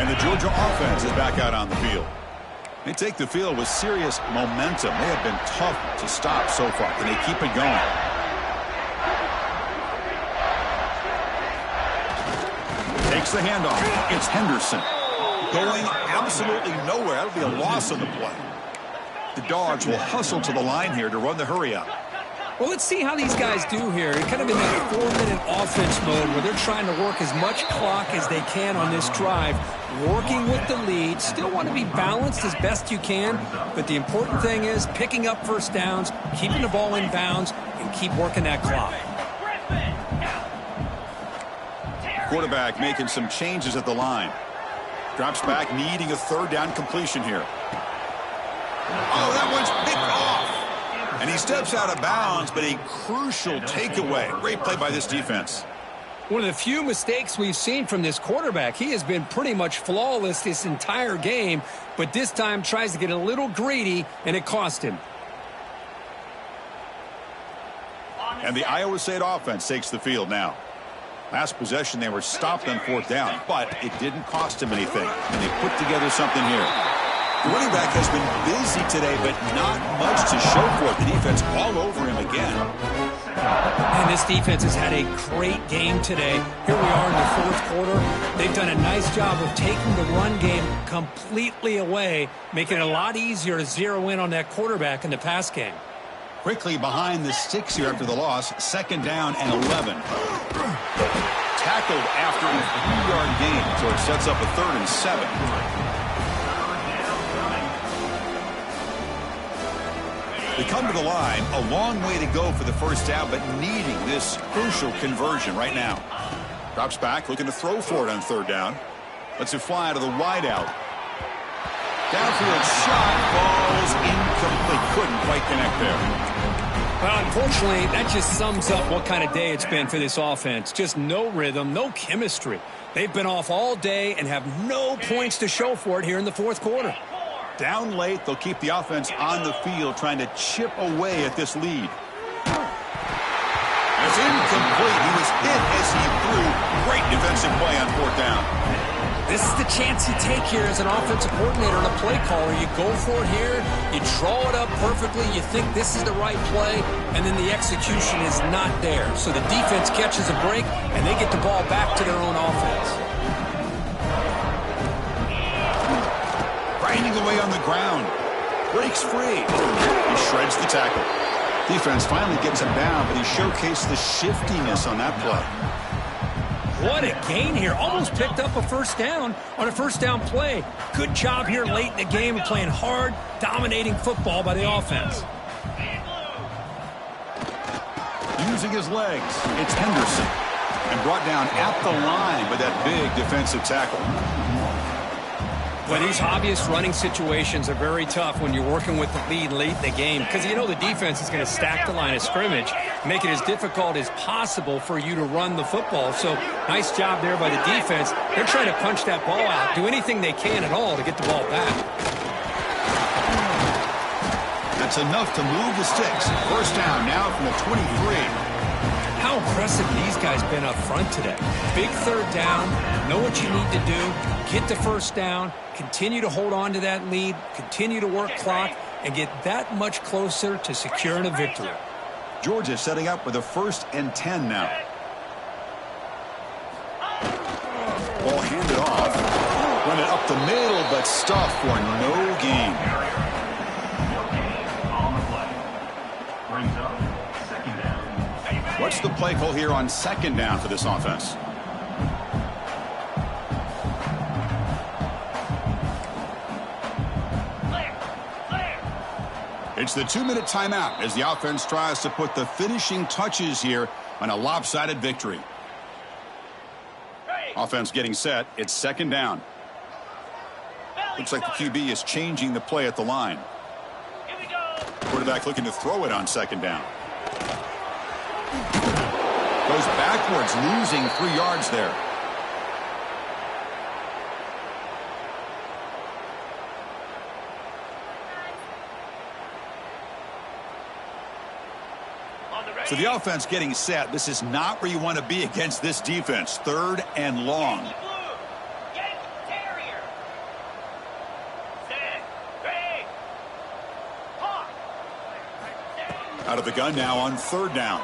And the Georgia offense is back out on the field. They take the field with serious momentum. They have been tough to stop so far. Can they keep it going? Takes the handoff. It's Henderson. Going absolutely nowhere. That'll be a loss on the play. The Dogs will hustle to the line here to run the hurry up. Well, let's see how these guys do here. They're kind of in that 4-minute offense mode where they're trying to work as much clock as they can on this drive, working with the lead. Still want to be balanced as best you can, but the important thing is picking up 1st downs, keeping the ball in bounds, and keep working that clock. Quarterback making some changes at the line. Drops back, needing a 3rd down completion here. Oh, that one's picked off. And he steps out of bounds, but a crucial takeaway. Great play by this defense. One of the few mistakes we've seen from this quarterback. He has been pretty much flawless this entire game, but this time tries to get a little greedy, and it cost him. And the Iowa State offense takes the field now. Last possession, they were stopped on 4th down, but it didn't cost him anything. And they put together something here. The running back has been busy today, but not much to show for it. The defense all over him again. And this defense has had a great game today. Here we are in the 4th quarter. They've done a nice job of taking the run game completely away, making it a lot easier to zero in on that quarterback in the pass game. Quickly behind the sticks here after the loss. 2nd down and 11. Tackled after a 3-yard gain, so it sets up a 3rd and 7. They come to the line, a long way to go for the 1st down, but needing this crucial conversion right now. Drops back, looking to throw for it on 3rd down. Lets it fly out of the wideout. Downfield shot falls incomplete. Couldn't quite connect there. Well, unfortunately, that just sums up what kind of day it's been for this offense. Just no rhythm, no chemistry. They've been off all day and have no points to show for it here in the 4th quarter. Down late, they'll keep the offense on the field trying to chip away at this lead. It's incomplete. He was hit as he threw. Great defensive play on 4th down. This is the chance you take here as an offensive coordinator and a play caller. You go for it here, you draw it up perfectly, you think this is the right play, and then the execution is not there. So the defense catches a break, and they get the ball back to their own offense. Grinding away on the ground. Breaks free. He shreds the tackle. Defense finally gets him down, but he showcased the shiftiness on that play. What a gain here. Almost picked up a first down on a first down play. Good job here late in the game of playing hard, dominating football by the offense. Using his legs, it's Henderson. And brought down at the line by that big defensive tackle. Well, these obvious running situations are very tough when you're working with the lead late in the game because you know the defense is going to stack the line of scrimmage, make it as difficult as possible for you to run the football. So nice job there by the defense. They're trying to punch that ball out, do anything they can at all to get the ball back. That's enough to move the sticks. First down now from the 23. How impressive these guys been up front today. Big third down, know what you need to do, get the first down, continue to hold on to that lead, continue to work clock, and get that much closer to securing a victory. Georgia setting up with a 1st and 10 now. Ball handed off. Run it up the middle, but stuffed for no gain. What's the play call here on 2nd down for this offense? It's the 2-minute timeout as the offense tries to put the finishing touches here on a lopsided victory. Offense getting set. It's 2nd down. Looks like the QB is changing the play at the line. Quarterback looking to throw it on 2nd down. Goes backwards, losing 3 yards there. So the offense getting set. This is not where you want to be against this defense. 3rd and long. Out of the gun now on 3rd down.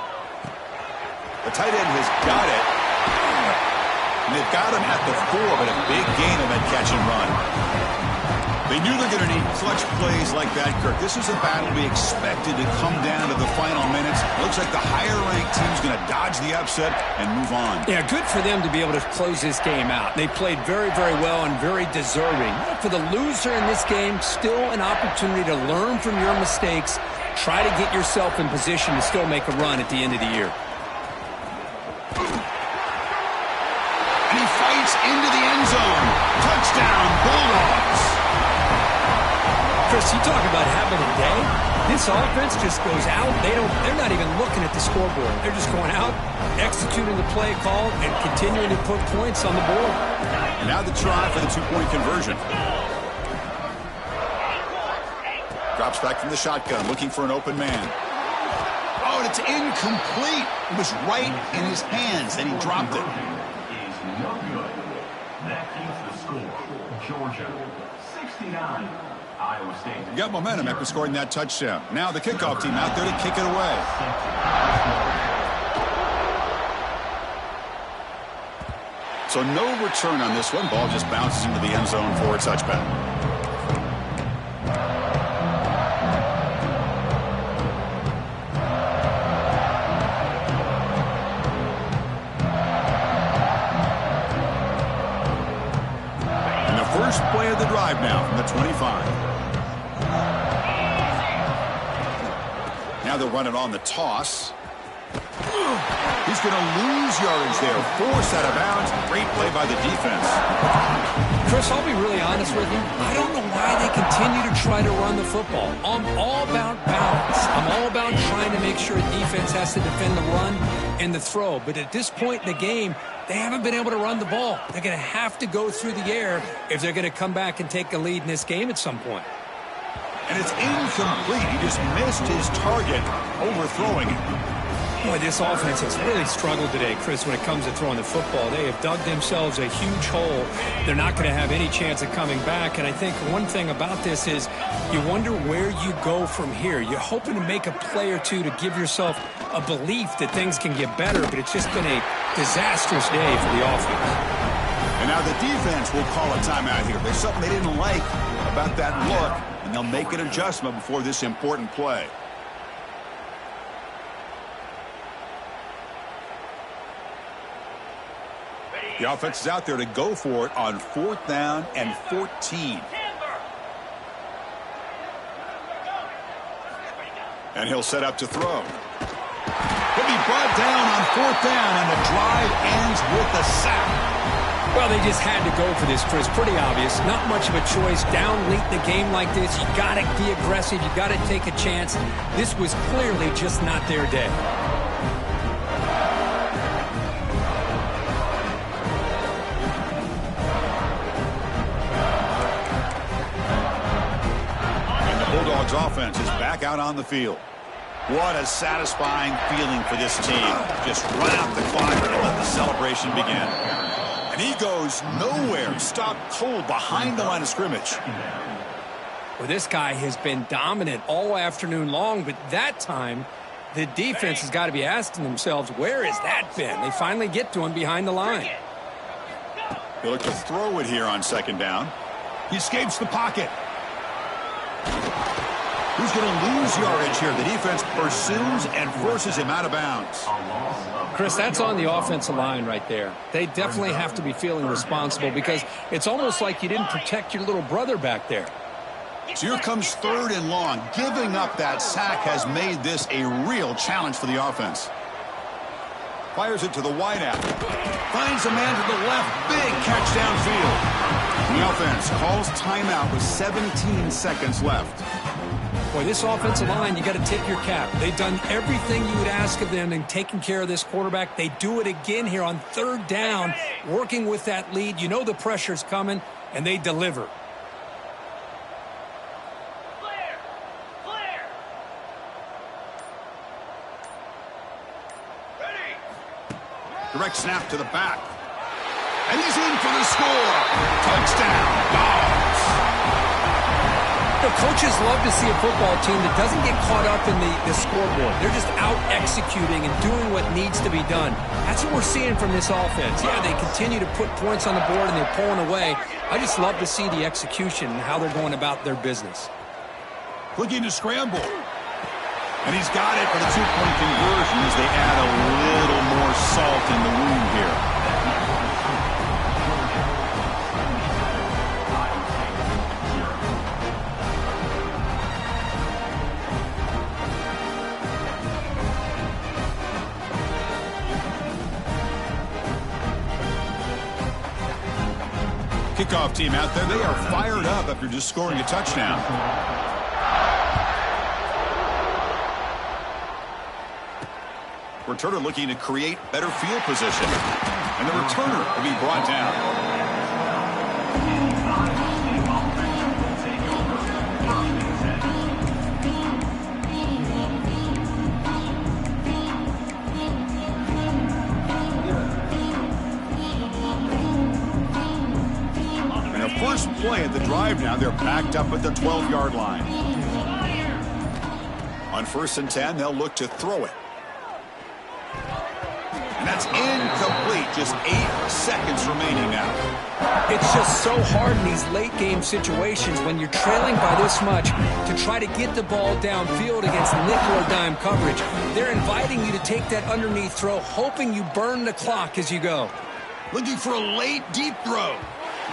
The tight end has got it. And they've got him at the 4, but a big gain on that catch and run. They knew they're going to need clutch plays like that, Kirk. This is a battle we expected to come down to the final minutes. Looks like the higher-ranked team's going to dodge the upset and move on. Yeah, good for them to be able to close this game out. They played very, very well and very deserving. For the loser in this game, still an opportunity to learn from your mistakes. Try to get yourself in position to still make a run at the end of the year. And he fights into the end zone. Touchdown, Bulldogs. Chris, you talk about having a day. This offense just goes out. They're not even looking at the scoreboard. They're just going out, executing the play call, and continuing to put points on the board. And now the try for the 2-point conversion. Drops back from the shotgun, looking for an open man. Oh, and it's incomplete. It was right in his hands, and he dropped it. Is no good. That keeps the score. Georgia 69. Iowa State. Got momentum after scoring that touchdown. Now the kickoff team out there to kick it away. So no return on this one. Ball just bounces into the end zone for a touchback. And the first play of the drive now from the 25. Now they'll run it on the toss. He's going to lose yardage there. Forced out of bounds. Great play by the defense. Chris, I'll be really honest with you. I don't know why they continue to try to run the football. I'm all about balance. I'm all about trying to make sure defense has to defend the run and the throw. But at this point in the game, they haven't been able to run the ball. They're going to have to go through the air if they're going to come back and take a lead in this game at some point. And it's incomplete. He just missed his target, overthrowing it. Boy, this offense has really struggled today, Chris, when it comes to throwing the football. They have dug themselves a huge hole. They're not going to have any chance of coming back. And I think one thing about this is you wonder where you go from here. You're hoping to make a play or two to give yourself a belief that things can get better, but it's just been a disastrous day for the offense. And now the defense will call a timeout here. There's something they didn't like about that look, and they'll make an adjustment before this important play. The offense is out there to go for it on 4th down and 14. And he'll set up to throw. He'll be brought down on 4th down, and the drive ends with a sack. Well, they just had to go for this, Chris. Pretty obvious. Not much of a choice. Down late in the game like this, you got to be aggressive. You got to take a chance. This was clearly just not their day. The Bulldogs offense is back out on the field. What a satisfying feeling for this team. Just run out the clock and let the celebration begin. And he goes nowhere. Stopped cold behind the line of scrimmage. Well, this guy has been dominant all afternoon long, but that time, the defense has got to be asking themselves, where has that been? They finally get to him behind the line. They look to throw it here on 2nd down. He escapes the pocket. Who's going to lose yardage here? The defense pursues and forces him out of bounds. Chris, that's on the offensive line right there. They definitely have to be feeling responsible because it's almost like you didn't protect your little brother back there. So here comes 3rd and long. Giving up that sack has made this a real challenge for the offense. Fires it to the wideout. Finds a man to the left. Big catch downfield. The offense calls timeout with 17 seconds left. Boy, this offensive line, you got to tip your cap. They've done everything you would ask of them in taking care of this quarterback. They do it again here on 3rd down, working with that lead. You know the pressure's coming, and they deliver. Clear! Ready! Direct snap to the back. And he's in for the score. Touchdown, Dogs. The coaches love to see a football team that doesn't get caught up in the scoreboard. They're just out executing and doing what needs to be done. That's what we're seeing from this offense. Yeah, they continue to put points on the board and they're pulling away. I just love to see the execution and how they're going about their business. Looking to scramble. And he's got it for the 2-point conversion as they add a little more salt in the wound here. Kickoff team out there. They are fired up after just scoring a touchdown. Returner looking to create better field position. And the returner will be brought down. First play at the drive now. They're backed up at the 12-yard line. On 1st and 10, they'll look to throw it. And that's incomplete. Just 8 seconds remaining now. It's just so hard in these late game situations when you're trailing by this much to try to get the ball downfield against nickel or dime coverage. They're inviting you to take that underneath throw, hoping you burn the clock as you go. Looking for a late deep throw.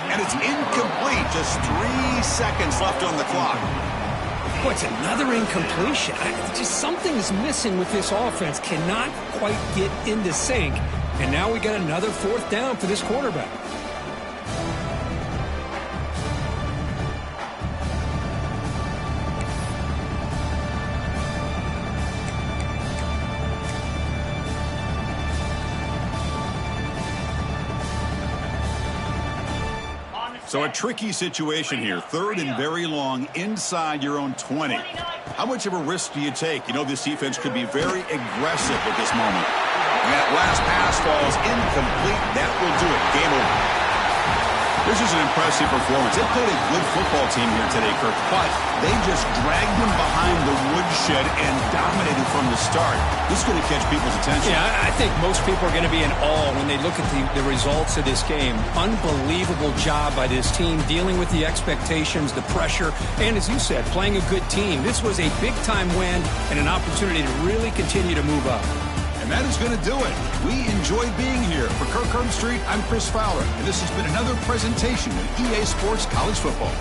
And it's incomplete. Just 3 seconds left on the clock. Boy, it's another incompletion. Just something's missing with this offense. Cannot quite get into sync. And now we got another 4th down for this quarterback. So a tricky situation here. 3rd and very long inside your own 20. How much of a risk do you take? You know this defense could be very aggressive at this moment. And that last pass falls incomplete. That will do it. Game over. This is an impressive performance. They played a good football team here today, Kirk, but they just dragged them behind the woodshed and dominated from the start. This is going to catch people's attention. Yeah, I think most people are going to be in awe when they look at the results of this game. Unbelievable job by this team dealing with the expectations, the pressure, and as you said, playing a good team. This was a big-time win and an opportunity to really continue to move up. And And that is going to do it. We enjoyed being here. For Kirk Street, I'm Chris Fowler, and this has been another presentation of EA Sports College Football.